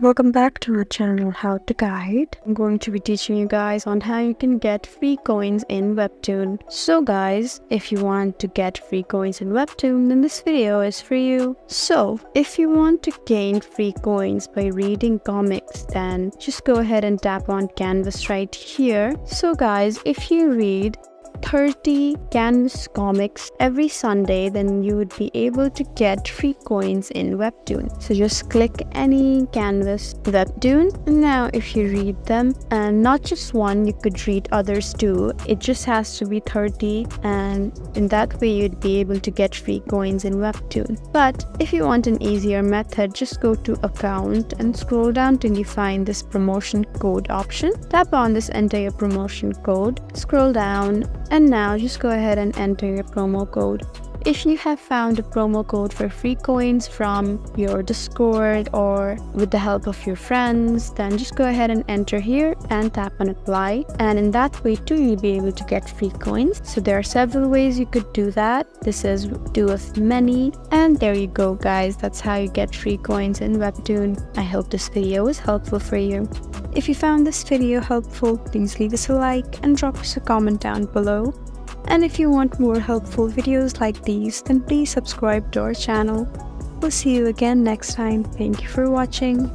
Welcome back to our channel How to Guide. I'm going to be teaching you guys on how you can get free coins in Webtoon. So guys, if you want to get free coins in Webtoon, then this video is for you. So if you want to gain free coins by reading comics, then just go ahead and tap on Canvas right here. So guys, if you read 30 Canvas comics every Sunday, then you would be able to get free coins in Webtoon. So just click any Canvas Webtoon, and now if you read them, and not just one, you could read others too. It just has to be 30, and in that way you'd be able to get free coins in Webtoon. But if you want an easier method, just go to account and scroll down till you find this promotion code option. Tap on this, enter your promotion code, scroll down, and now just go ahead and enter your promo code. If you have found a promo code for free coins from your Discord or with the help of your friends, then just go ahead and enter here and tap on apply. And in that way too, you'll be able to get free coins. So there are several ways you could do that. This is two of many. And there you go guys, that's how you get free coins in Webtoon. I hope this video was helpful for you. If you found this video helpful, please leave us a like and drop us a comment down below. And if you want more helpful videos like these, then please subscribe to our channel. We'll see you again next time. Thank you for watching.